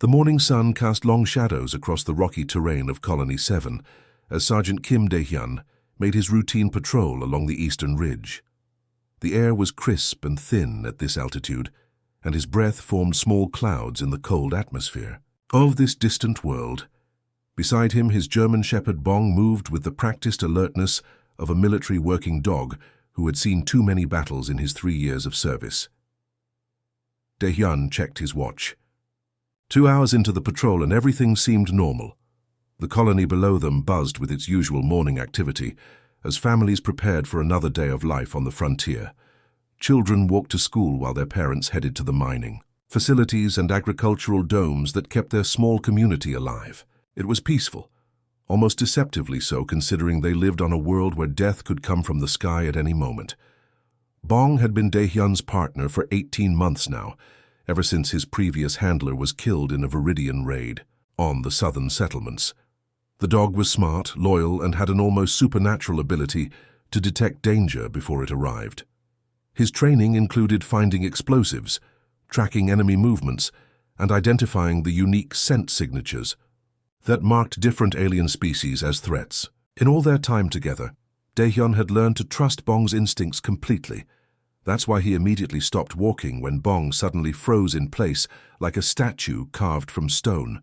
The morning sun cast long shadows across the rocky terrain of Colony 7 as Sergeant Kim Dae-hyun made his routine patrol along the eastern ridge. The air was crisp and thin at this altitude, and his breath formed small clouds in the cold atmosphere. Of this distant world, beside him his German shepherd Bong moved with the practiced alertness of a military working dog who had seen too many battles in his 3 years of service. Dae-hyun checked his watch. 2 hours into the patrol and everything seemed normal. The colony below them buzzed with its usual morning activity as families prepared for another day of life on the frontier. Children walked to school while their parents headed to the mining facilities and agricultural domes that kept their small community alive. It was peaceful, almost deceptively so considering they lived on a world where death could come from the sky at any moment. Bong had been Dae-hyun's partner for 18 months now, ever since his previous handler was killed in a Viridian raid on the southern settlements. The dog was smart, loyal, and had an almost supernatural ability to detect danger before it arrived. His training included finding explosives, tracking enemy movements, and identifying the unique scent signatures that marked different alien species as threats. In all their time together, Dae-hyun had learned to trust Bong's instincts completely. That's why he immediately stopped walking when Bong suddenly froze in place like a statue carved from stone.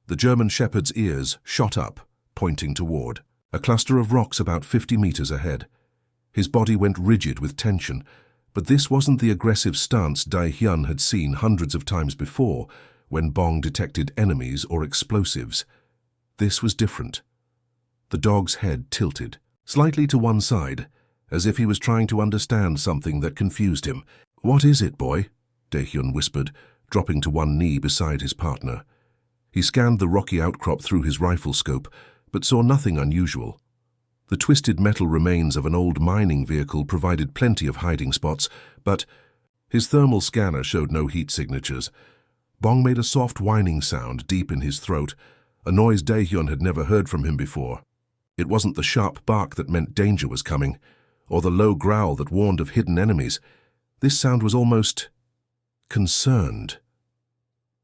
The German shepherd's ears shot up, pointing toward a cluster of rocks about 50 meters ahead. His body went rigid with tension, but this wasn't the aggressive stance Dae-hyun had seen hundreds of times before when Bong detected enemies or explosives. This was different. The dog's head tilted, slightly to one side, as if he was trying to understand something that confused him. "What is it, boy?" Dae-hyun whispered, dropping to one knee beside his partner. He scanned the rocky outcrop through his rifle scope, but saw nothing unusual. The twisted metal remains of an old mining vehicle provided plenty of hiding spots, but his thermal scanner showed no heat signatures. Bong made a soft whining sound deep in his throat, a noise Dae-hyun had never heard from him before. It wasn't the sharp bark that meant danger was coming, or the low growl that warned of hidden enemies. This sound was almost concerned.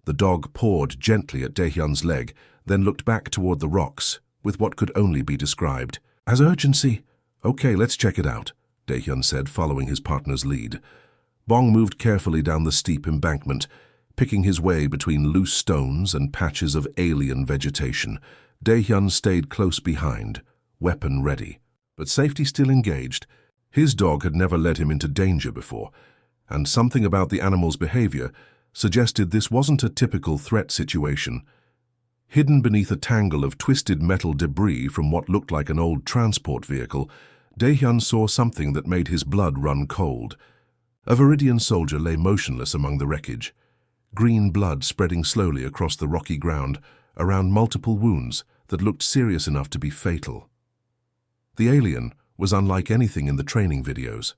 The dog pawed gently at Dae-hyun's leg, then looked back toward the rocks, with what could only be described as urgency. "Okay, let's check it out," Dae-hyun said, following his partner's lead. Bong moved carefully down the steep embankment, picking his way between loose stones and patches of alien vegetation. Dae-hyun stayed close behind, weapon ready, but safety still engaged. His dog had never led him into danger before, and something about the animal's behavior suggested this wasn't a typical threat situation. Hidden beneath a tangle of twisted metal debris from what looked like an old transport vehicle, Dae-hyun saw something that made his blood run cold. A Viridian soldier lay motionless among the wreckage, green blood spreading slowly across the rocky ground around multiple wounds that looked serious enough to be fatal. The alien was unlike anything in the training videos.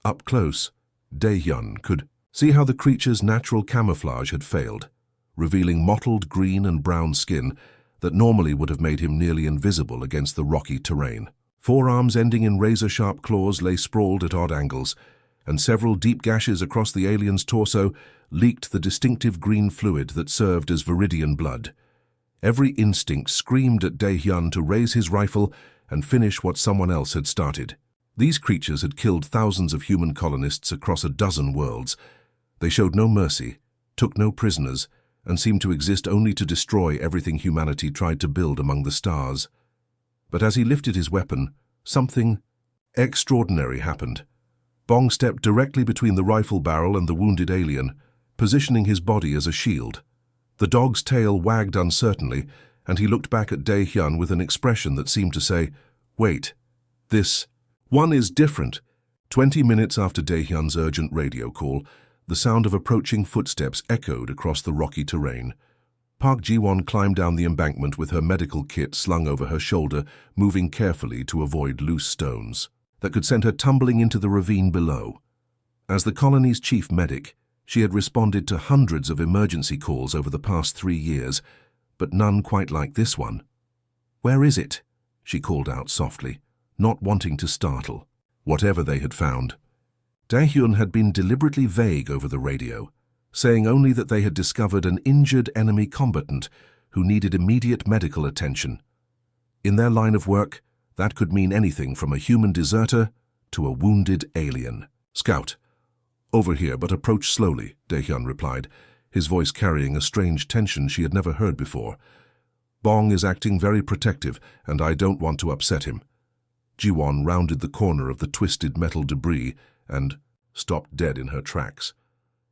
Up close, Dae-hyun could see how the creature's natural camouflage had failed, revealing mottled green and brown skin that normally would have made him nearly invisible against the rocky terrain. Forearms ending in razor-sharp claws lay sprawled at odd angles, and several deep gashes across the alien's torso leaked the distinctive green fluid that served as Viridian blood. Every instinct screamed at Dae-hyun to raise his rifle and finish what someone else had started. These creatures had killed thousands of human colonists across a dozen worlds. They showed no mercy, took no prisoners, and seemed to exist only to destroy everything humanity tried to build among the stars. But as he lifted his weapon, something extraordinary happened. Bong stepped directly between the rifle barrel and the wounded alien, positioning his body as a shield. The dog's tail wagged uncertainly, and he looked back at Dae-hyun with an expression that seemed to say, "Wait, this one is different." 20 minutes after Dae-hyun's urgent radio call, the sound of approaching footsteps echoed across the rocky terrain. Park Ji-won climbed down the embankment with her medical kit slung over her shoulder, moving carefully to avoid loose stones that could send her tumbling into the ravine below. As the colony's chief medic, she had responded to hundreds of emergency calls over the past 3 years, but none quite like this one. "Where is it?" she called out softly, not wanting to startle. Whatever they had found. Dae-hyun had been deliberately vague over the radio, saying only that they had discovered an injured enemy combatant who needed immediate medical attention. In their line of work, that could mean anything from a human deserter to a wounded alien. "Scout, over here, but approach slowly," Daehyun replied, his voice carrying a strange tension she had never heard before. "Bong is acting very protective, and I don't want to upset him." Ji-won rounded the corner of the twisted metal debris and stopped dead in her tracks.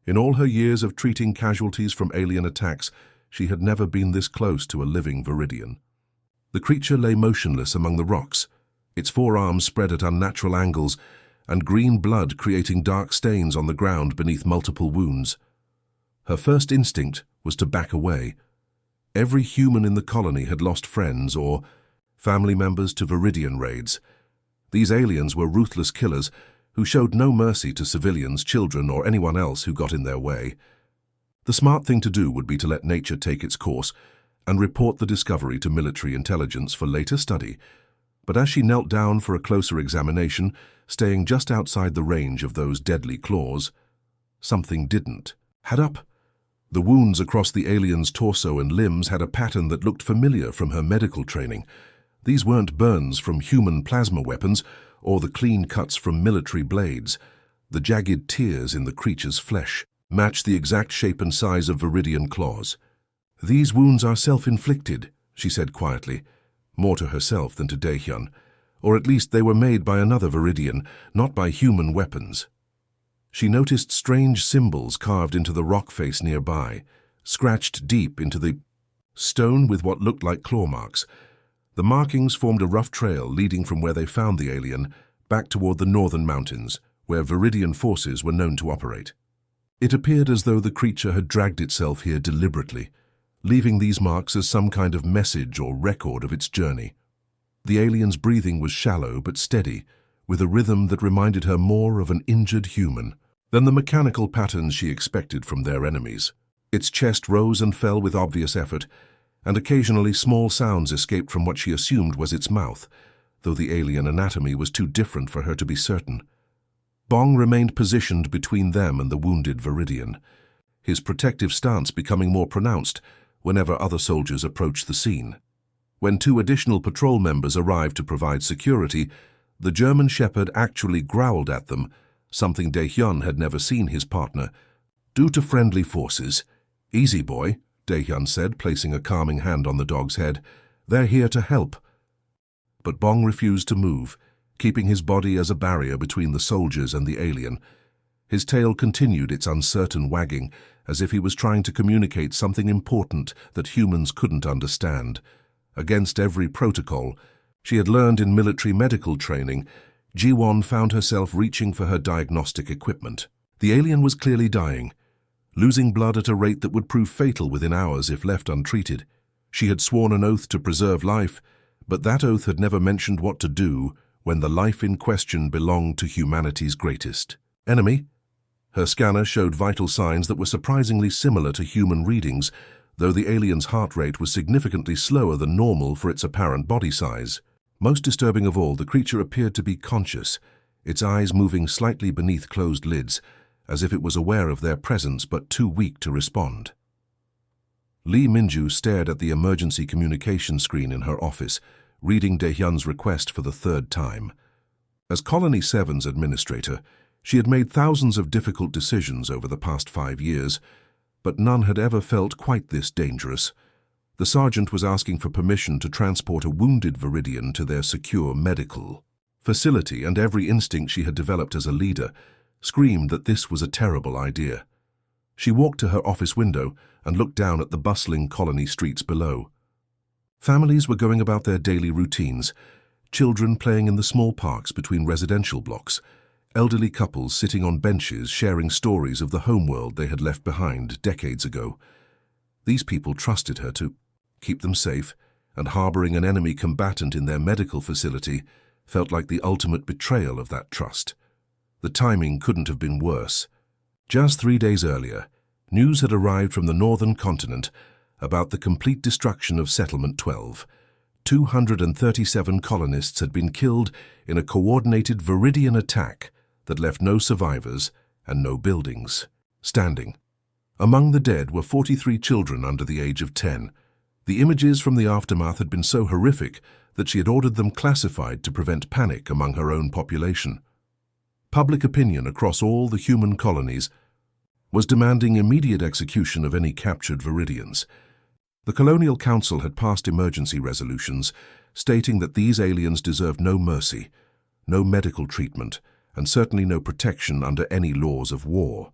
In all her years of treating casualties from alien attacks, she had never been this close to a living Viridian. The creature lay motionless among the rocks, its forearms spread at unnatural angles, and green blood creating dark stains on the ground beneath multiple wounds. Her first instinct was to back away. Every human in the colony had lost friends or family members to Viridian raids. These aliens were ruthless killers who showed no mercy to civilians, children, or anyone else who got in their way. The smart thing to do would be to let nature take its course and report the discovery to military intelligence for later study. But as she knelt down for a closer examination, staying just outside the range of those deadly claws, something didn't add up. The wounds across the alien's torso and limbs had a pattern that looked familiar from her medical training. These weren't burns from human plasma weapons or the clean cuts from military blades. The jagged tears in the creature's flesh matched the exact shape and size of Viridian claws. "These wounds are self-inflicted," she said quietly, more to herself than to Daehyun. Or at least they were made by another Viridian, not by human weapons. She noticed strange symbols carved into the rock face nearby, scratched deep into the stone with what looked like claw marks. The markings formed a rough trail leading from where they found the alien back toward the northern mountains, where Viridian forces were known to operate. It appeared as though the creature had dragged itself here deliberately, leaving these marks as some kind of message or record of its journey. The alien's breathing was shallow but steady, with a rhythm that reminded her more of an injured human than the mechanical patterns she expected from their enemies. Its chest rose and fell with obvious effort, and occasionally small sounds escaped from what she assumed was its mouth, though the alien anatomy was too different for her to be certain. Bong remained positioned between them and the wounded Viridian, his protective stance becoming more pronounced whenever other soldiers approached the scene. When 2 additional patrol members arrived to provide security, the German shepherd actually growled at them, something Daehyun had never seen his partner do to friendly forces. "Easy, boy," Daehyun said, placing a calming hand on the dog's head. "They're here to help." But Bong refused to move, keeping his body as a barrier between the soldiers and the alien. His tail continued its uncertain wagging, as if he was trying to communicate something important that humans couldn't understand. Against every protocol she had learned in military medical training, Ji-won found herself reaching for her diagnostic equipment. The alien was clearly dying, losing blood at a rate that would prove fatal within hours if left untreated. She had sworn an oath to preserve life, but that oath had never mentioned what to do when the life in question belonged to humanity's greatest enemy. Her scanner showed vital signs that were surprisingly similar to human readings, though the alien's heart rate was significantly slower than normal for its apparent body size. Most disturbing of all, the creature appeared to be conscious, its eyes moving slightly beneath closed lids, as if it was aware of their presence but too weak to respond. Lee Minju stared at the emergency communication screen in her office, reading Daehyun's request for the 3rd time. As Colony 7's administrator, she had made thousands of difficult decisions over the past 5 years, but none had ever felt quite this dangerous. The sergeant was asking for permission to transport a wounded Viridian to their secure medical facility, and every instinct she had developed as a leader screamed that this was a terrible idea. She walked to her office window and looked down at the bustling colony streets below. Families were going about their daily routines, children playing in the small parks between residential blocks, elderly couples sitting on benches sharing stories of the homeworld they had left behind decades ago. These people trusted her to keep them safe, and harboring an enemy combatant in their medical facility felt like the ultimate betrayal of that trust. The timing couldn't have been worse. Just 3 days earlier, news had arrived from the northern continent about the complete destruction of Settlement 12. 237 colonists had been killed in a coordinated Viridian attack that left no survivors and no buildings standing. Among the dead were 43 children under the age of 10. The images from the aftermath had been so horrific that she had ordered them classified to prevent panic among her own population. Public opinion across all the human colonies was demanding immediate execution of any captured Viridians. The Colonial Council had passed emergency resolutions stating that these aliens deserved no mercy, no medical treatment, and certainly no protection under any laws of war.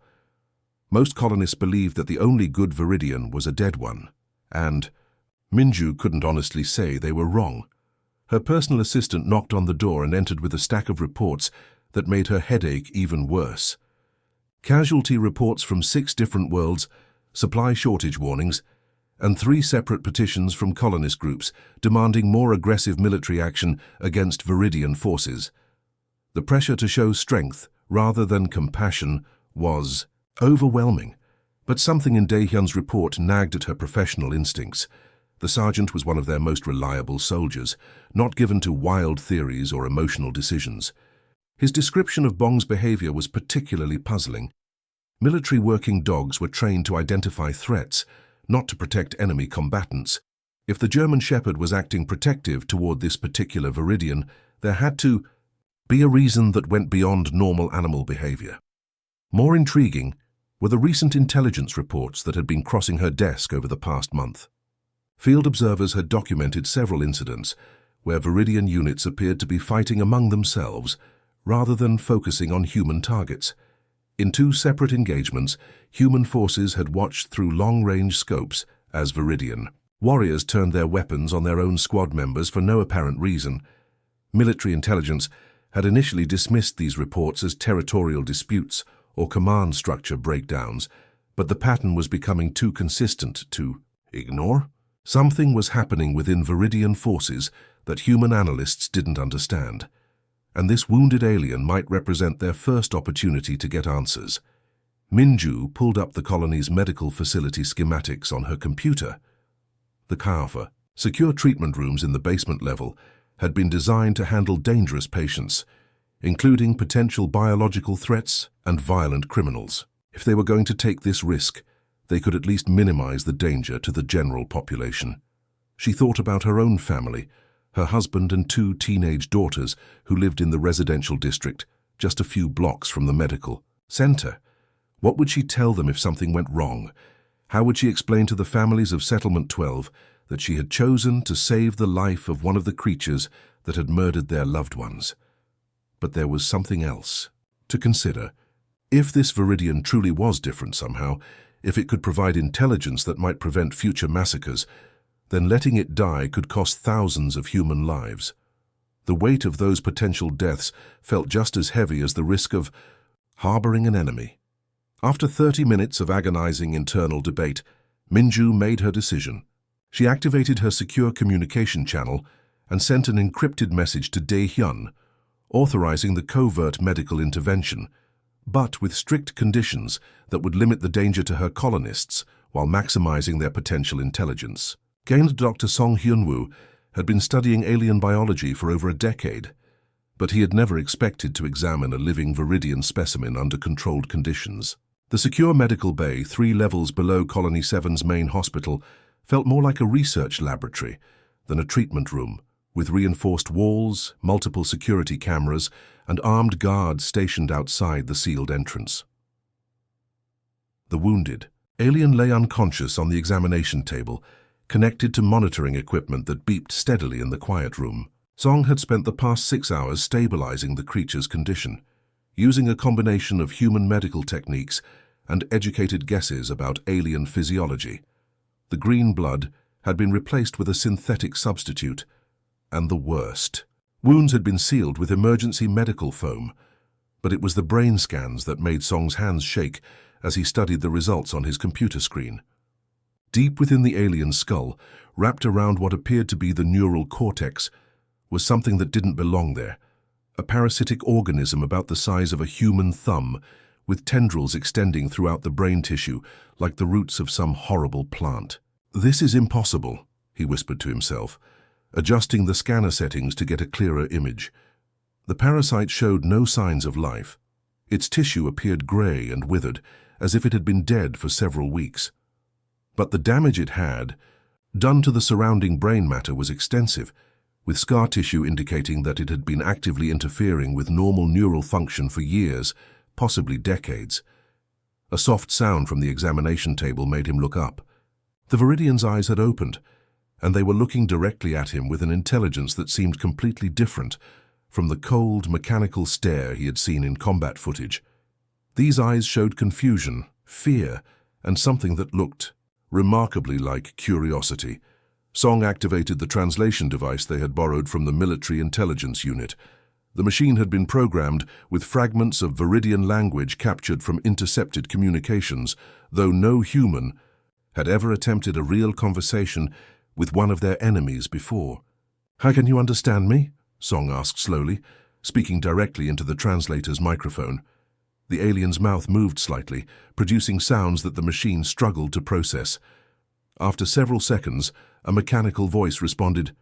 Most colonists believed that the only good Viridian was a dead one, and Minju couldn't honestly say they were wrong. Her personal assistant knocked on the door and entered with a stack of reports that made her headache even worse. Casualty reports from 6 different worlds, supply shortage warnings, and 3 separate petitions from colonist groups demanding more aggressive military action against Viridian forces. The pressure to show strength rather than compassion was overwhelming, but something in Daehyun's report nagged at her professional instincts. The sergeant was one of their most reliable soldiers, not given to wild theories or emotional decisions. His description of Bong's behavior was particularly puzzling. Military working dogs were trained to identify threats, not to protect enemy combatants. If the German Shepherd was acting protective toward this particular Viridian, there had to be a reason that went beyond normal animal behavior. More intriguing were the recent intelligence reports that had been crossing her desk over the past month. Field observers had documented several incidents where Viridian units appeared to be fighting among themselves rather than focusing on human targets. In 2 separate engagements, human forces had watched through long-range scopes as Viridian warriors turned their weapons on their own squad members for no apparent reason. Military intelligence had initially dismissed these reports as territorial disputes or command structure breakdowns, but the pattern was becoming too consistent to ignore. Something was happening within Viridian forces that human analysts didn't understand, and this wounded alien might represent their first opportunity to get answers. Minju pulled up the colony's medical facility schematics on her computer. The CAFA, secure treatment rooms in the basement level, had been designed to handle dangerous patients, including potential biological threats and violent criminals. If they were going to take this risk, they could at least minimize the danger to the general population. She thought about her own family, her husband and 2 teenage daughters who lived in the residential district, just a few blocks from the medical center. What would she tell them if something went wrong? How would she explain to the families of Settlement 12 that she had chosen to save the life of one of the creatures that had murdered their loved ones? But there was something else to consider. If this Viridian truly was different somehow, if it could provide intelligence that might prevent future massacres, then letting it die could cost thousands of human lives. The weight of those potential deaths felt just as heavy as the risk of harboring an enemy. After 30 minutes of agonizing internal debate, Minju made her decision. She activated her secure communication channel and sent an encrypted message to Daehyun, authorizing the covert medical intervention, but with strict conditions that would limit the danger to her colonists while maximizing their potential intelligence. Gained Dr. Song Hyun-woo had been studying alien biology for over a decade, but he had never expected to examine a living Viridian specimen under controlled conditions. The secure medical bay, 3 levels below Colony 7's main hospital, felt more like a research laboratory than a treatment room, with reinforced walls, multiple security cameras, and armed guards stationed outside the sealed entrance. The wounded alien lay unconscious on the examination table, connected to monitoring equipment that beeped steadily in the quiet room. Song had spent the past 6 hours stabilizing the creature's condition, using a combination of human medical techniques and educated guesses about alien physiology. The green blood had been replaced with a synthetic substitute, and the worst. Wounds had been sealed with emergency medical foam, but it was the brain scans that made Song's hands shake as he studied the results on his computer screen. Deep within the alien's skull, wrapped around what appeared to be the neural cortex, was something that didn't belong there. A parasitic organism about the size of a human thumb, with tendrils extending throughout the brain tissue like the roots of some horrible plant. "This is impossible," he whispered to himself, adjusting the scanner settings to get a clearer image. The parasite showed no signs of life. Its tissue appeared grey and withered, as if it had been dead for several weeks. But the damage it had, done to the surrounding brain matter, was extensive, with scar tissue indicating that it had been actively interfering with normal neural function for years, possibly decades. A soft sound from the examination table made him look up. The Viridian's eyes had opened, and they were looking directly at him with an intelligence that seemed completely different from the cold, mechanical stare he had seen in combat footage. These eyes showed confusion, fear, and something that looked remarkably like curiosity. Song activated the translation device they had borrowed from the military intelligence unit. The machine had been programmed with fragments of Viridian language captured from intercepted communications, though no human had ever attempted a real conversation with one of their enemies before. "How can you understand me?" Song asked slowly, speaking directly into the translator's microphone. The alien's mouth moved slightly, producing sounds that the machine struggled to process. After several seconds, a mechanical voice responded,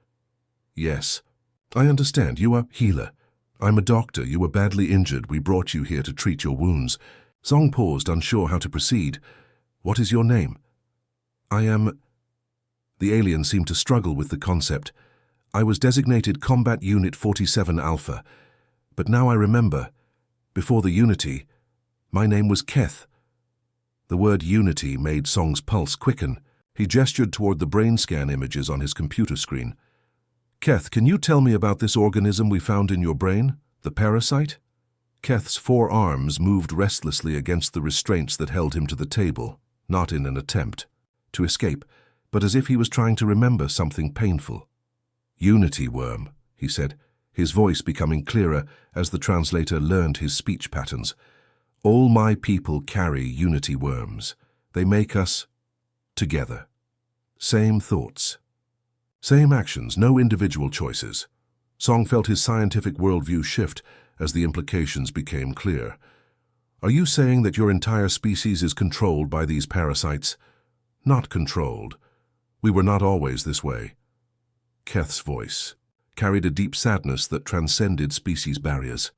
"Yes, I understand. You are healer. I'm a doctor. You were badly injured. We brought you here to treat your wounds." Song paused, unsure how to proceed. "What is your name?" "I am—" The alien seemed to struggle with the concept. "I was designated Combat Unit 47 Alpha, but now I remember, before the Unity, my name was Keth." The word Unity made Song's pulse quicken. He gestured toward the brain scan images on his computer screen. "Keth, can you tell me about this organism we found in your brain, the parasite?" Keth's 4 arms moved restlessly against the restraints that held him to the table, not in an attempt to escape, but as if he was trying to remember something painful. "Unity worm," he said, his voice becoming clearer as the translator learned his speech patterns. "All my people carry Unity worms. They make us together. Same thoughts. Same actions, no individual choices." Song felt his scientific worldview shift as the implications became clear. "Are you saying that your entire species is controlled by these parasites?" "Not controlled. We were not always this way." Keth's voice carried a deep sadness that transcended species barriers.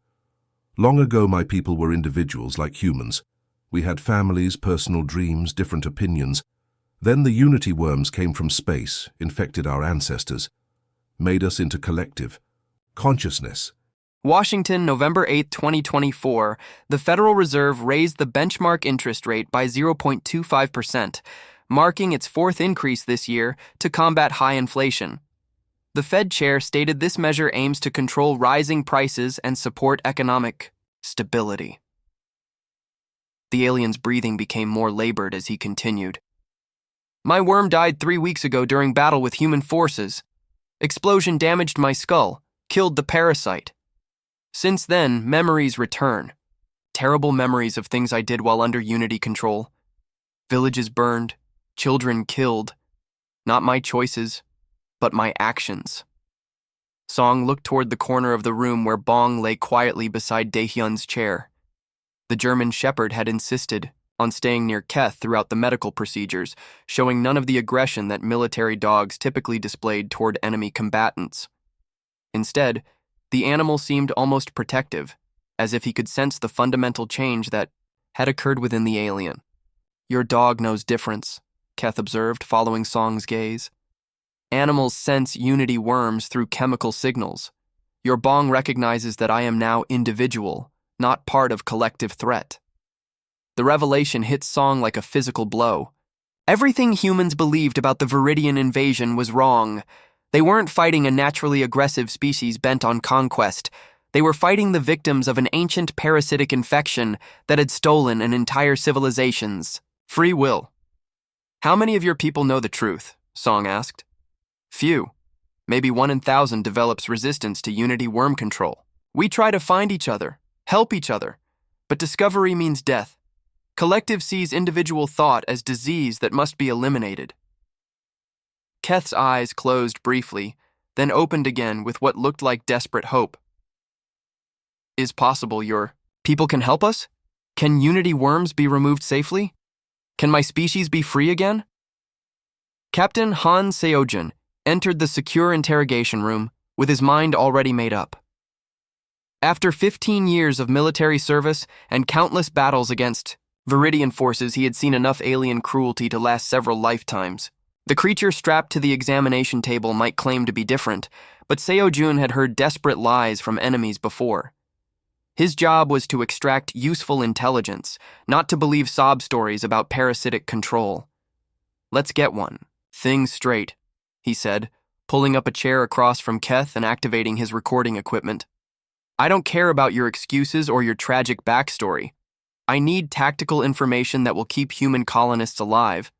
"Long ago my people were individuals like humans. We had families, personal dreams, different opinions. Then the Unity worms came from space, infected our ancestors, made us into collective consciousness." Washington, November 8, 2024, the Federal Reserve raised the benchmark interest rate by 0.25%, marking its 4th increase this year to combat high inflation. The Fed chair stated this measure aims to control rising prices and support economic stability. The alien's breathing became more labored as he continued. "My worm died 3 weeks ago during battle with human forces. Explosion damaged my skull, killed the parasite. Since then, memories return. Terrible memories of things I did while under Unity control. Villages burned, children killed. Not my choices, but my actions." Song looked toward the corner of the room where Bong lay quietly beside Daehyun's chair. The German shepherd had insisted on staying near Keth throughout the medical procedures, showing none of the aggression that military dogs typically displayed toward enemy combatants. Instead, the animal seemed almost protective, as if he could sense the fundamental change that had occurred within the alien. "Your dog knows difference," Keth observed, following Song's gaze. "Animals sense Unity worms through chemical signals. Your Bong recognizes that I am now individual, not part of collective threat." The revelation hit Song like a physical blow. Everything humans believed about the Viridian invasion was wrong. They weren't fighting a naturally aggressive species bent on conquest. They were fighting the victims of an ancient parasitic infection that had stolen an entire civilization's free will. "How many of your people know the truth?" Song asked. "Few. Maybe 1 in 1,000 develops resistance to Unity worm control. We try to find each other, help each other, but discovery means death. Collective sees individual thought as disease that must be eliminated." Keth's eyes closed briefly, then opened again with what looked like desperate hope. "Is possible your people can help us? Can Unity worms be removed safely? Can my species be free again?" Captain Han Seojin entered the secure interrogation room with his mind already made up. After 15 years of military service and countless battles against Viridian forces, he had seen enough alien cruelty to last several lifetimes. The creature strapped to the examination table might claim to be different, but Seo-jun had heard desperate lies from enemies before. His job was to extract useful intelligence, not to believe sob stories about parasitic control. "Let's get one. Things straight," he said, pulling up a chair across from Keth and activating his recording equipment. "I don't care about your excuses or your tragic backstory. I need tactical information that will keep human colonists alive.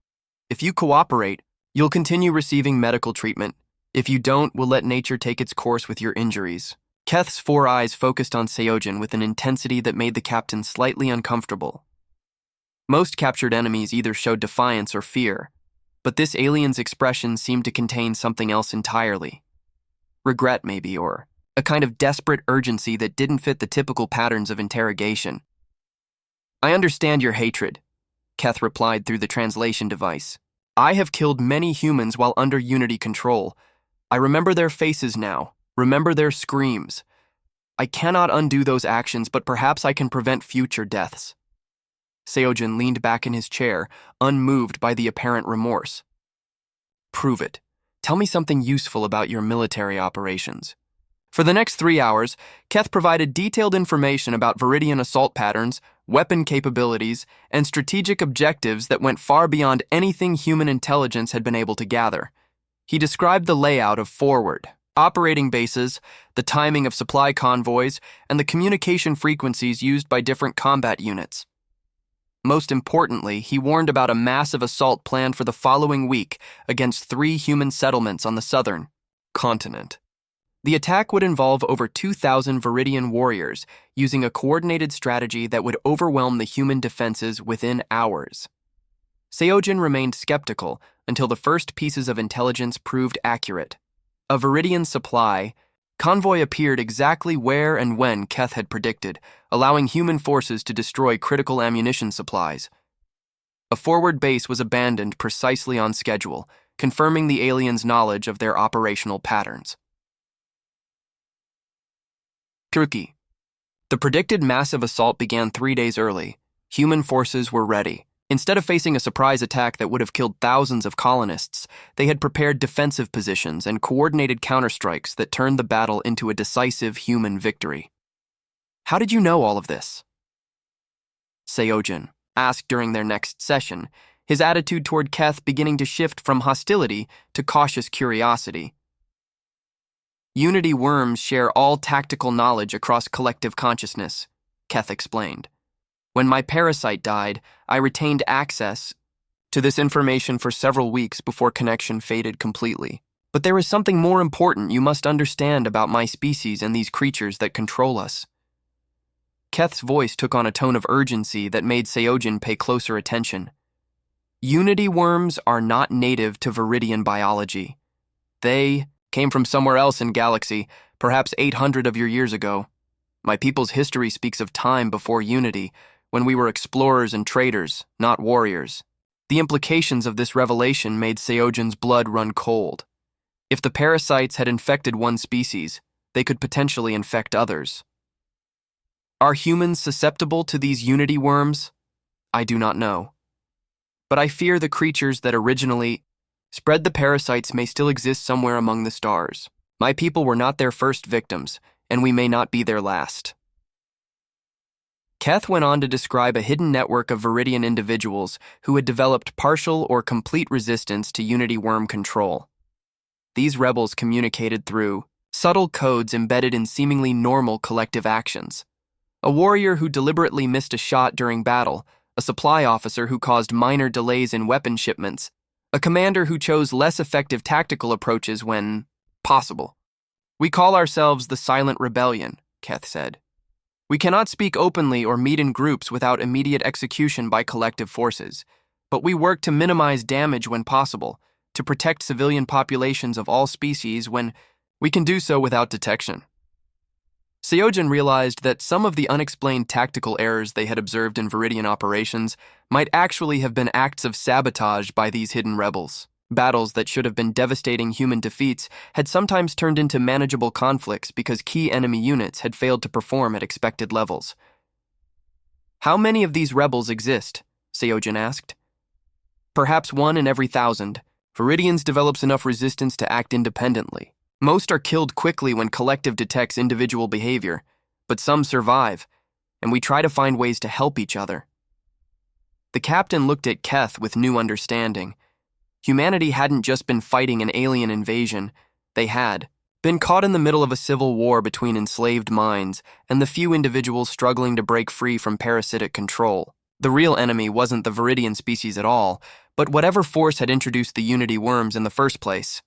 If you cooperate, you'll continue receiving medical treatment. If you don't, we'll let nature take its course with your injuries." Keth's 4 eyes focused on Seo-jun with an intensity that made the captain slightly uncomfortable. Most captured enemies either showed defiance or fear, but this alien's expression seemed to contain something else entirely. Regret, maybe, or a kind of desperate urgency that didn't fit the typical patterns of interrogation. "I understand your hatred," Keth replied through the translation device. "I have killed many humans while under Unity control. I remember their faces now, remember their screams. I cannot undo those actions, but perhaps I can prevent future deaths." Seo-jun leaned back in his chair, unmoved by the apparent remorse. "Prove it. Tell me something useful about your military operations." For the next 3 hours, Keth provided detailed information about Viridian assault patterns, weapon capabilities, and strategic objectives that went far beyond anything human intelligence had been able to gather. He described the layout of forward, operating bases, the timing of supply convoys, and the communication frequencies used by different combat units. Most importantly, he warned about a massive assault planned for the following week against 3 human settlements on the southern continent. The attack would involve over 2,000 Viridian warriors, using a coordinated strategy that would overwhelm the human defenses within hours. Seo-jun remained skeptical until the first pieces of intelligence proved accurate. A Viridian supply convoy appeared exactly where and when Keth had predicted, allowing human forces to destroy critical ammunition supplies. A forward base was abandoned precisely on schedule, confirming the aliens' knowledge of their operational patterns. Turkey. The predicted massive assault began 3 days early. Human forces were ready. Instead of facing a surprise attack that would have killed thousands of colonists, they had prepared defensive positions and coordinated counterstrikes that turned the battle into a decisive human victory. "How did you know all of this?" Seo-jun asked during their next session, his attitude toward Keth beginning to shift from hostility to cautious curiosity. "Unity worms share all tactical knowledge across collective consciousness," Keth explained. "When my parasite died, I retained access to this information for several weeks before connection faded completely. But there is something more important you must understand about my species and these creatures that control us." Keth's voice took on a tone of urgency that made Seo-jun pay closer attention. "Unity worms are not native to Viridian biology. They came from somewhere else in galaxy, perhaps 800 of your years ago. My people's history speaks of time before Unity, when we were explorers and traders, not warriors." The implications of this revelation made Seo-jun's blood run cold. If the parasites had infected one species, they could potentially infect others. "Are humans susceptible to these Unity worms? I do not know. But I fear the creatures that originally spread the parasites may still exist somewhere among the stars. My people were not their first victims, and we may not be their last." Keth went on to describe a hidden network of Viridian individuals who had developed partial or complete resistance to Unity worm control. These rebels communicated through subtle codes embedded in seemingly normal collective actions. A warrior who deliberately missed a shot during battle, a supply officer who caused minor delays in weapon shipments, a commander who chose less effective tactical approaches when possible. "We call ourselves the Silent Rebellion," Keth said. "We cannot speak openly or meet in groups without immediate execution by collective forces, but we work to minimize damage when possible, to protect civilian populations of all species when we can do so without detection." Seo-jun realized that some of the unexplained tactical errors they had observed in Viridian operations might actually have been acts of sabotage by these hidden rebels. Battles that should have been devastating human defeats had sometimes turned into manageable conflicts because key enemy units had failed to perform at expected levels. How many of these rebels exist? Seojin asked. Perhaps 1 in every 1,000. Viridians develops enough resistance to act independently. Most are killed quickly when collective detects individual behavior, but some survive, and we try to find ways to help each other. The captain looked at Keth with new understanding. Humanity hadn't just been fighting an alien invasion, they had been caught in the middle of a civil war between enslaved minds and the few individuals struggling to break free from parasitic control. The real enemy wasn't the Viridian species at all, but whatever force had introduced the Unity worms in the first place.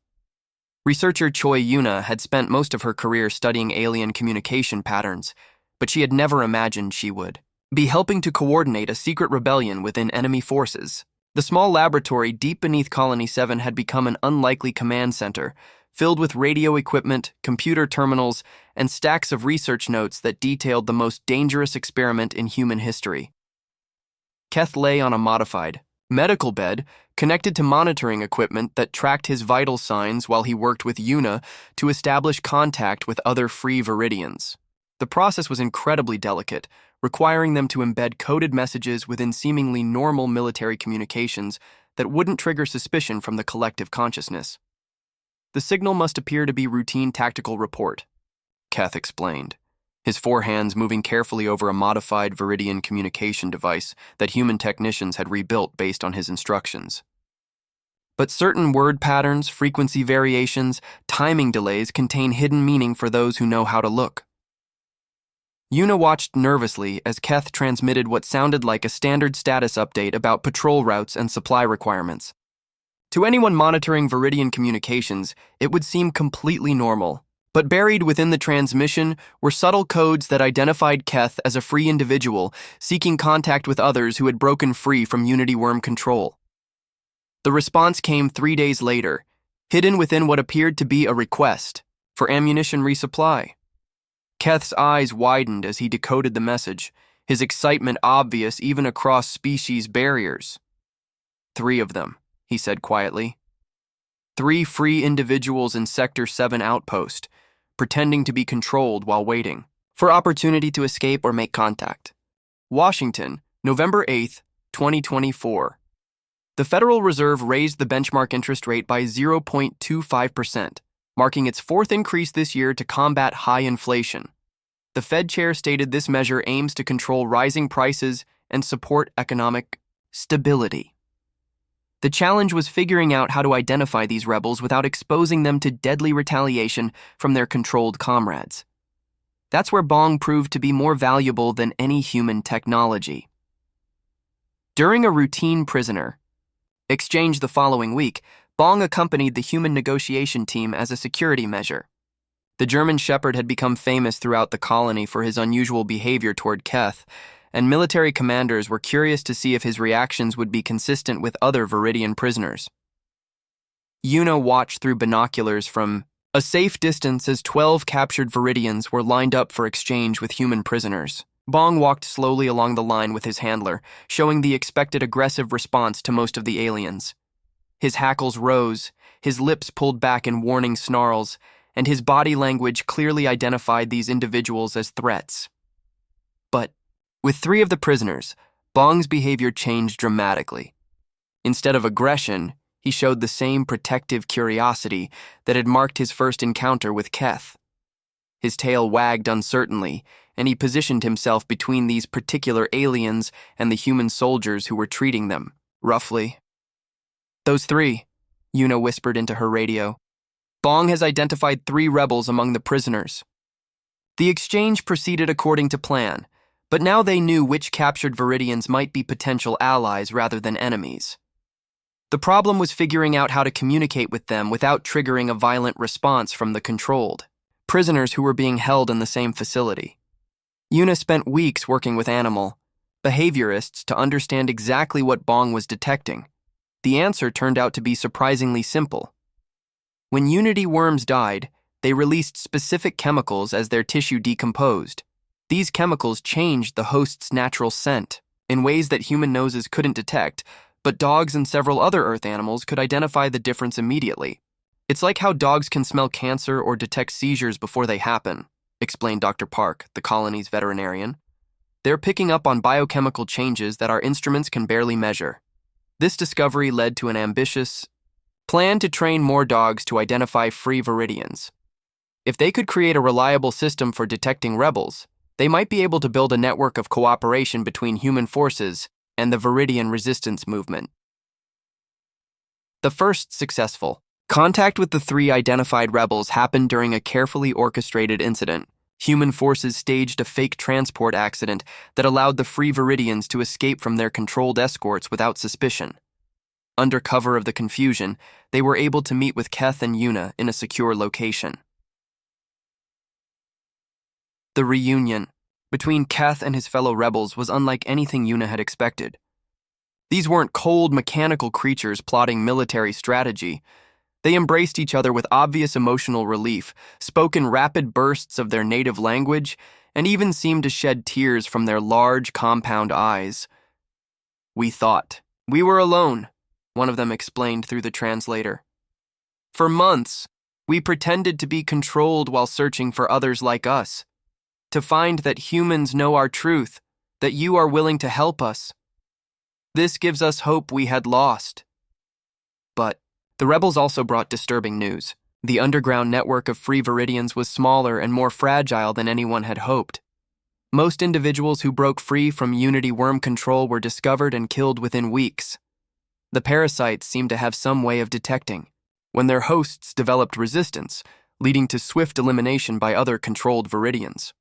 Researcher Choi Yuna had spent most of her career studying alien communication patterns, but she had never imagined she would be helping to coordinate a secret rebellion within enemy forces. The small laboratory deep beneath Colony 7 had become an unlikely command center, filled with radio equipment, computer terminals, and stacks of research notes that detailed the most dangerous experiment in human history. Keth lay on a modified medical bed connected to monitoring equipment that tracked his vital signs while he worked with Yuna to establish contact with other free Viridians. The process was incredibly delicate, requiring them to embed coded messages within seemingly normal military communications that wouldn't trigger suspicion from the collective consciousness. The signal must appear to be routine tactical report, Keth explained, his 4 hands moving carefully over a modified Viridian communication device that human technicians had rebuilt based on his instructions. But certain word patterns, frequency variations, timing delays contain hidden meaning for those who know how to look. Yuna watched nervously as Keth transmitted what sounded like a standard status update about patrol routes and supply requirements. To anyone monitoring Viridian communications, it would seem completely normal, but buried within the transmission were subtle codes that identified Keth as a free individual seeking contact with others who had broken free from Unity worm control. The response came 3 days later, hidden within what appeared to be a request for ammunition resupply. Keth's eyes widened as he decoded the message, his excitement obvious even across species barriers. 3 of them, he said quietly. 3 free individuals in Sector 7 outpost, pretending to be controlled while waiting for opportunity to escape or make contact. Washington, November 8, 2024. The Federal Reserve raised the benchmark interest rate by 0.25%, marking its 4th increase this year to combat high inflation. The Fed chair stated this measure aims to control rising prices and support economic stability. The challenge was figuring out how to identify these rebels without exposing them to deadly retaliation from their controlled comrades. That's where Bong proved to be more valuable than any human technology. During a routine prisoner exchange the following week, Bong accompanied the human negotiation team as a security measure. The German Shepherd had become famous throughout the colony for his unusual behavior toward Keth, and military commanders were curious to see if his reactions would be consistent with other Viridian prisoners. Yuna watched through binoculars from a safe distance as 12 captured Viridians were lined up for exchange with human prisoners. Bong walked slowly along the line with his handler, showing the expected aggressive response to most of the aliens. His hackles rose, his lips pulled back in warning snarls, and his body language clearly identified these individuals as threats. But with 3 of the prisoners, Bong's behavior changed dramatically. Instead of aggression, he showed the same protective curiosity that had marked his first encounter with Keth. His tail wagged uncertainly, and he positioned himself between these particular aliens and the human soldiers who were treating them, roughly. "Those 3, Yuna whispered into her radio. "Bong has identified 3 rebels among the prisoners." The exchange proceeded according to plan, but now they knew which captured Viridians might be potential allies rather than enemies. The problem was figuring out how to communicate with them without triggering a violent response from the controlled prisoners who were being held in the same facility. Yuna spent weeks working with animal behaviorists to understand exactly what Bong was detecting. The answer turned out to be surprisingly simple. When Unity worms died, they released specific chemicals as their tissue decomposed. These chemicals changed the host's natural scent in ways that human noses couldn't detect, but dogs and several other Earth animals could identify the difference immediately. "It's like how dogs can smell cancer or detect seizures before they happen," explained Dr. Park, the colony's veterinarian. They're picking up on biochemical changes that our instruments can barely measure. This discovery led to an ambitious plan to train more dogs to identify free viridians. If they could create a reliable system for detecting rebels, they might be able to build a network of cooperation between human forces and the Viridian resistance movement. The first successful contact with the 3 identified rebels happened during a carefully orchestrated incident. Human forces staged a fake transport accident that allowed the free Viridians to escape from their controlled escorts without suspicion. Under cover of the confusion, they were able to meet with Keth and Yuna in a secure location. The reunion between Keth and his fellow rebels was unlike anything Yuna had expected. These weren't cold, mechanical creatures plotting military strategy. They embraced each other with obvious emotional relief, spoke in rapid bursts of their native language, and even seemed to shed tears from their large, compound eyes. "We thought we were alone," one of them explained through the translator. "For months, we pretended to be controlled while searching for others like us. To find that humans know our truth, that you are willing to help us. This gives us hope we had lost." But the rebels also brought disturbing news. The underground network of free Viridians was smaller and more fragile than anyone had hoped. Most individuals who broke free from Unity worm control were discovered and killed within weeks. The parasites seemed to have some way of detecting when their hosts developed resistance, leading to swift elimination by other controlled Viridians.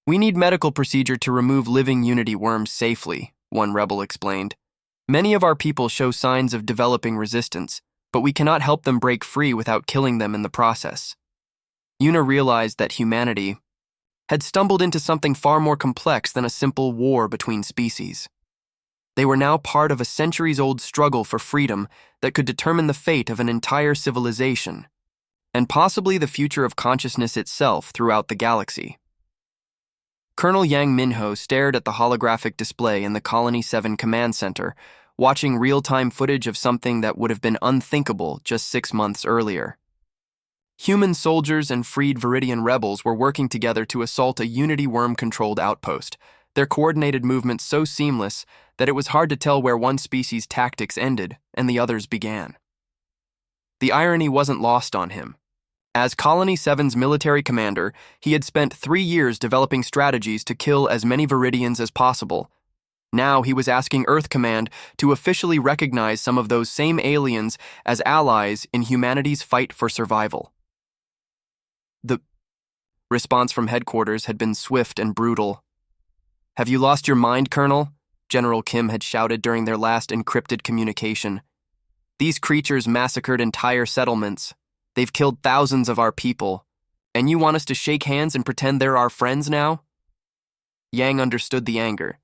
"We need medical procedure to remove living Unity worms safely," one rebel explained. "Many of our people show signs of developing resistance, but we cannot help them break free without killing them in the process." Yuna realized that humanity had stumbled into something far more complex than a simple war between species. They were now part of a centuries-old struggle for freedom that could determine the fate of an entire civilization, and possibly the future of consciousness itself throughout the galaxy. Colonel Yang Minho stared at the holographic display in the Colony 7 command center, watching real-time footage of something that would have been unthinkable just 6 months earlier. Human soldiers and freed Viridian rebels were working together to assault a Unity worm-controlled outpost, their coordinated movements so seamless that it was hard to tell where one species' tactics ended and the other's began. The irony wasn't lost on him. As Colony 7's military commander, he had spent 3 years developing strategies to kill as many Viridians as possible. Now he was asking Earth Command to officially recognize some of those same aliens as allies in humanity's fight for survival. The response from headquarters had been swift and brutal. "Have you lost your mind, Colonel?" General Kim had shouted during their last encrypted communication. "These creatures massacred entire settlements. They've killed thousands of our people. And you want us to shake hands and pretend they're our friends now?" Yang understood the anger.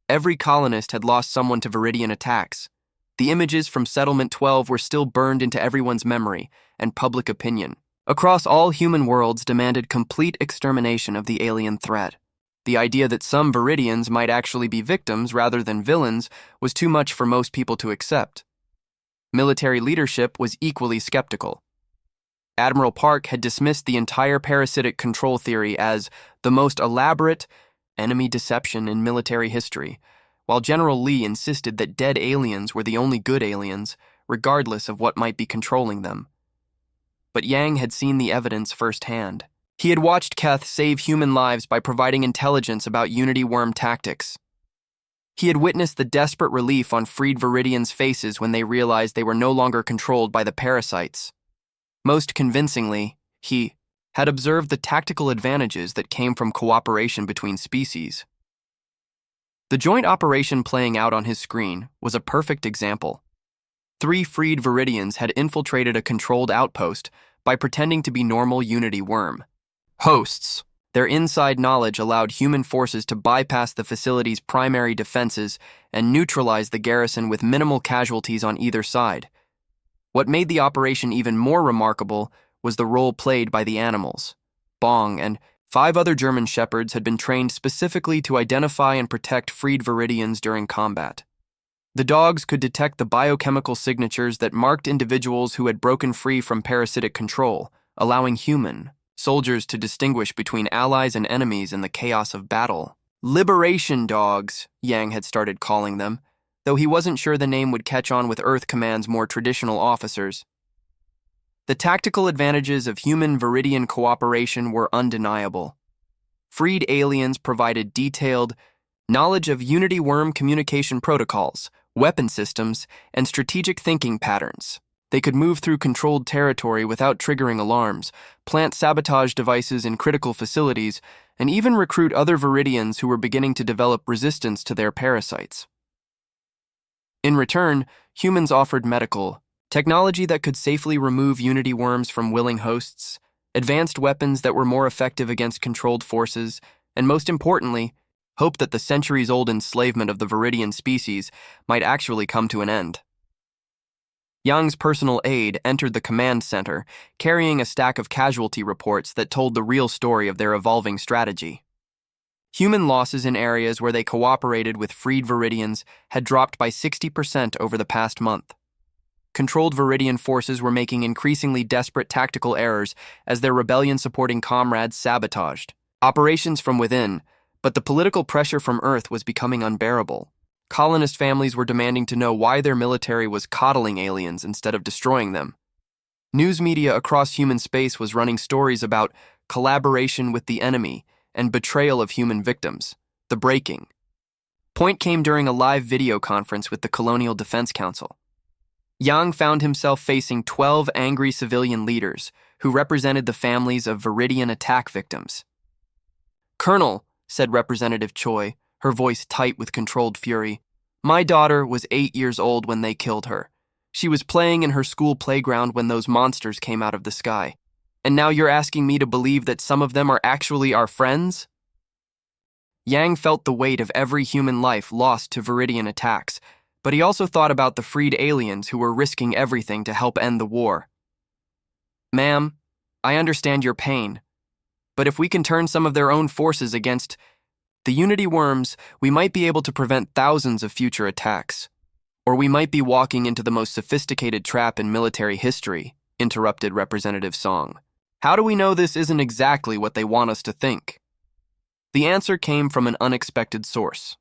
Every colonist had lost someone to Viridian attacks. The images from Settlement 12 were still burned into everyone's memory, and public opinion across all human worlds demanded complete extermination of the alien threat. The idea that some Viridians might actually be victims rather than villains was too much for most people to accept. Military leadership was equally skeptical. Admiral Park had dismissed the entire parasitic control theory as the most elaborate enemy deception in military history, while General Lee insisted that dead aliens were the only good aliens, regardless of what might be controlling them. But Yang had seen the evidence firsthand. He had watched Keth save human lives by providing intelligence about Unity worm tactics. He had witnessed the desperate relief on freed Viridians' faces when they realized they were no longer controlled by the parasites. Most convincingly, he had observed the tactical advantages that came from cooperation between species. The joint operation playing out on his screen was a perfect example. 3 freed Viridians had infiltrated a controlled outpost by pretending to be normal Unity worm hosts. Their inside knowledge allowed human forces to bypass the facility's primary defenses and neutralize the garrison with minimal casualties on either side. What made the operation even more remarkable was the role played by the animals. Bong and 5 other German shepherds had been trained specifically to identify and protect freed Viridians during combat. The dogs could detect the biochemical signatures that marked individuals who had broken free from parasitic control, allowing human soldiers to distinguish between allies and enemies in the chaos of battle. Liberation dogs, Yang had started calling them, though he wasn't sure the name would catch on with Earth Command's more traditional officers. The tactical advantages of human-Viridian cooperation were undeniable. Freed aliens provided detailed knowledge of Unity worm communication protocols, weapon systems, and strategic thinking patterns. They could move through controlled territory without triggering alarms, plant sabotage devices in critical facilities, and even recruit other Viridians who were beginning to develop resistance to their parasites. In return, humans offered medical technology that could safely remove Unity worms from willing hosts, advanced weapons that were more effective against controlled forces, and most importantly, hope that the centuries-old enslavement of the Viridian species might actually come to an end. Yang's personal aide entered the command center, carrying a stack of casualty reports that told the real story of their evolving strategy. Human losses in areas where they cooperated with freed Viridians had dropped by 60% over the past month. Controlled Viridian forces were making increasingly desperate tactical errors as their rebellion-supporting comrades sabotaged operations from within, but the political pressure from Earth was becoming unbearable. Colonist families were demanding to know why their military was coddling aliens instead of destroying them. News media across human space was running stories about collaboration with the enemy and betrayal of human victims. The breaking point came during a live video conference with the Colonial Defense Council. Yang found himself facing 12 angry civilian leaders who represented the families of Viridian attack victims. "Colonel," said Representative Choi, her voice tight with controlled fury, "my daughter was 8 years old when they killed her. She was playing in her school playground when those monsters came out of the sky. And now you're asking me to believe that some of them are actually our friends?" Yang felt the weight of every human life lost to Viridian attacks, but he also thought about the freed aliens who were risking everything to help end the war. "Ma'am, I understand your pain, but if we can turn some of their own forces against the Unity worms, we might be able to prevent thousands of future attacks. Or we might be walking into the most sophisticated trap in military history," interrupted Representative Song. "How do we know this isn't exactly what they want us to think?" The answer came from an unexpected source.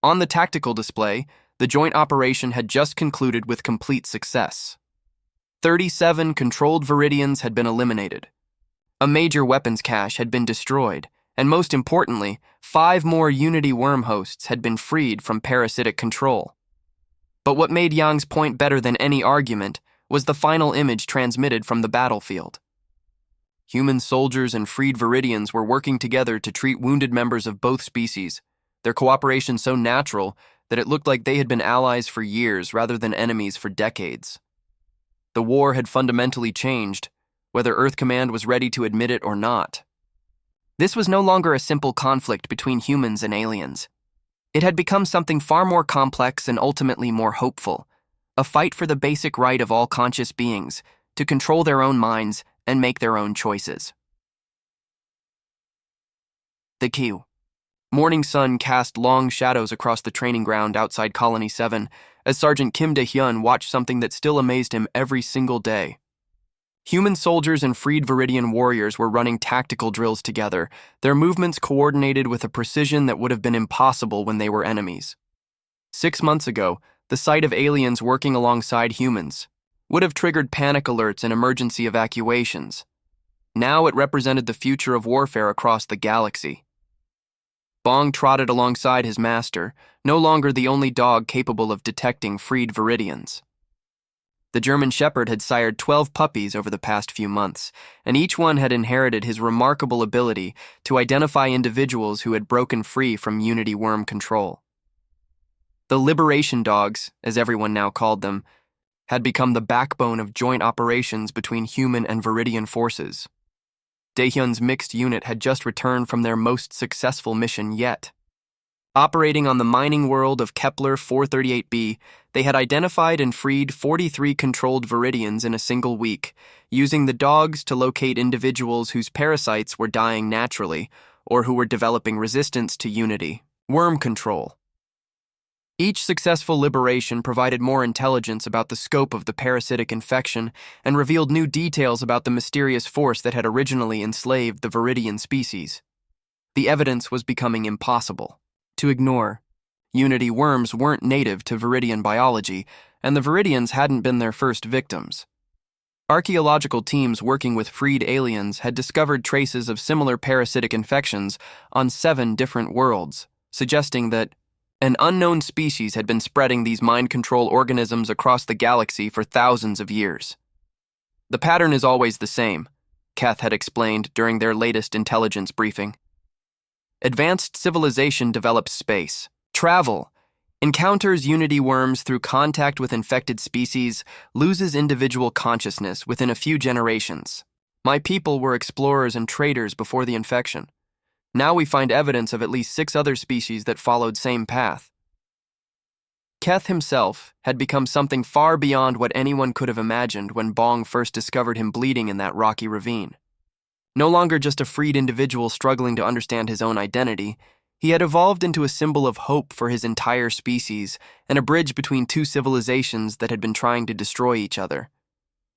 On the tactical display, the joint operation had just concluded with complete success. 37 controlled Viridians had been eliminated. A major weapons cache had been destroyed, and most importantly, 5 more Unity worm hosts had been freed from parasitic control. But what made Yang's point better than any argument was the final image transmitted from the battlefield. Human soldiers and freed Viridians were working together to treat wounded members of both species, their cooperation so natural that it looked like they had been allies for years rather than enemies for decades. The war had fundamentally changed, whether Earth Command was ready to admit it or not. This was no longer a simple conflict between humans and aliens. It had become something far more complex and ultimately more hopeful, a fight for the basic right of all conscious beings to control their own minds and make their own choices. The Q. Morning sun cast long shadows across the training ground outside Colony 7 as Sergeant Kim Dae-hyun watched something that still amazed him every single day. Human soldiers and freed Viridian warriors were running tactical drills together, their movements coordinated with a precision that would have been impossible when they were enemies. 6 months ago, the sight of aliens working alongside humans would have triggered panic alerts and emergency evacuations. Now it represented the future of warfare across the galaxy. Bong trotted alongside his master, no longer the only dog capable of detecting freed Viridians. The German Shepherd had sired 12 puppies over the past few months, and each one had inherited his remarkable ability to identify individuals who had broken free from Unity worm control. The Liberation Dogs, as everyone now called them, had become the backbone of joint operations between human and Viridian forces. Daehyun's mixed unit had just returned from their most successful mission yet. Operating on the mining world of Kepler 438b, they had identified and freed 43 controlled Viridians in a single week, using the dogs to locate individuals whose parasites were dying naturally or who were developing resistance to Unity worm control. Each successful liberation provided more intelligence about the scope of the parasitic infection and revealed new details about the mysterious force that had originally enslaved the Viridian species. The evidence was becoming impossible to ignore. Unity worms weren't native to Viridian biology, and the Viridians hadn't been their first victims. Archaeological teams working with freed aliens had discovered traces of similar parasitic infections on 7 different worlds, suggesting that an unknown species had been spreading these mind control organisms across the galaxy for thousands of years. The pattern is always the same, Keth had explained during their latest intelligence briefing. Advanced civilization develops space, travel, encounters Unity worms through contact with infected species, loses individual consciousness within a few generations. My people were explorers and traders before the infection. Now we find evidence of at least 6 other species that followed same path. Keth himself had become something far beyond what anyone could have imagined when Bong first discovered him bleeding in that rocky ravine. No longer just a freed individual struggling to understand his own identity, he had evolved into a symbol of hope for his entire species and a bridge between 2 civilizations that had been trying to destroy each other.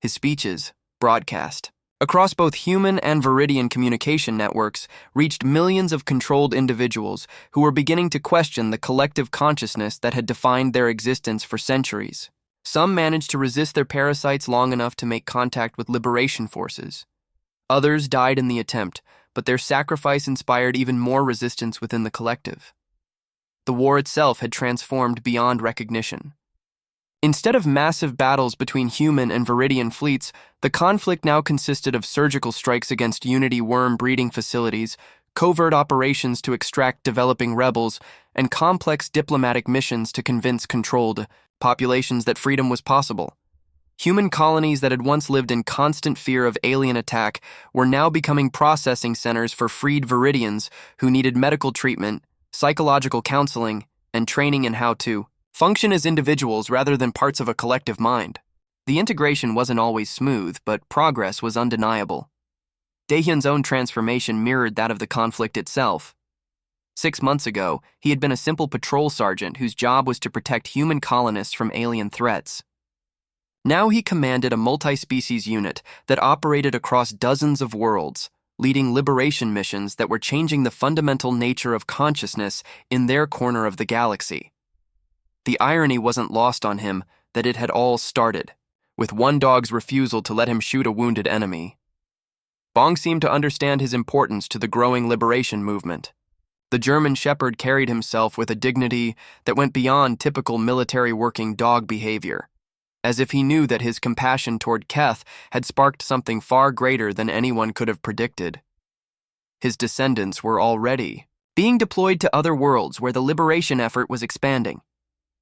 His speeches, broadcast across both human and Viridian communication networks, reached millions of controlled individuals who were beginning to question the collective consciousness that had defined their existence for centuries. Some managed to resist their parasites long enough to make contact with liberation forces. Others died in the attempt, but their sacrifice inspired even more resistance within the collective. The war itself had transformed beyond recognition. Instead of massive battles between human and Viridian fleets, the conflict now consisted of surgical strikes against Unity worm breeding facilities, covert operations to extract developing rebels, and complex diplomatic missions to convince controlled populations that freedom was possible. Human colonies that had once lived in constant fear of alien attack were now becoming processing centers for freed Viridians who needed medical treatment, psychological counseling, and training in how to function as individuals rather than parts of a collective mind. The integration wasn't always smooth, but progress was undeniable. Daehyun's own transformation mirrored that of the conflict itself. 6 months ago, he had been a simple patrol sergeant whose job was to protect human colonists from alien threats. Now he commanded a multi-species unit that operated across dozens of worlds, leading liberation missions that were changing the fundamental nature of consciousness in their corner of the galaxy. The irony wasn't lost on him that it had all started with one dog's refusal to let him shoot a wounded enemy. Bong seemed to understand his importance to the growing liberation movement. The German Shepherd carried himself with a dignity that went beyond typical military working dog behavior, as if he knew that his compassion toward Keth had sparked something far greater than anyone could have predicted. His descendants were already being deployed to other worlds where the liberation effort was expanding.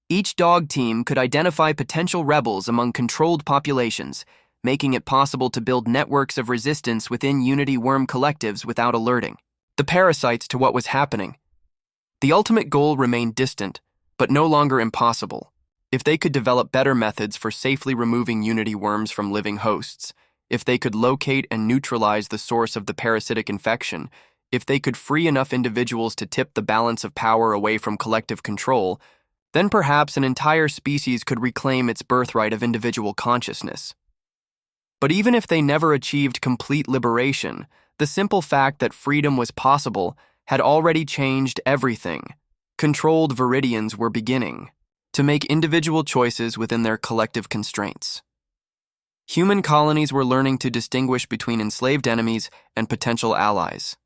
Each dog team could identify potential rebels among controlled populations, making it possible to build networks of resistance within Unity worm collectives without alerting the parasites to what was happening. The ultimate goal remained distant, but no longer impossible. If they could develop better methods for safely removing Unity worms from living hosts, if they could locate and neutralize the source of the parasitic infection, if they could free enough individuals to tip the balance of power away from collective control, then perhaps an entire species could reclaim its birthright of individual consciousness. But even if they never achieved complete liberation, the simple fact that freedom was possible had already changed everything. Controlled Viridians were beginning to make individual choices within their collective constraints. Human colonies were learning to distinguish between enslaved enemies and potential allies.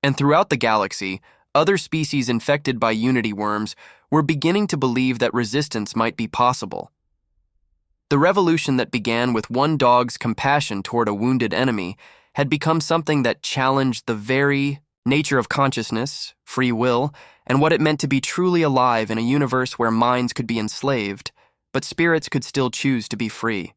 And throughout the galaxy, other species infected by Unity worms were beginning to believe that resistance might be possible. The revolution that began with one dog's compassion toward a wounded enemy had become something that challenged the very nature of consciousness, free will, and what it meant to be truly alive in a universe where minds could be enslaved, but spirits could still choose to be free.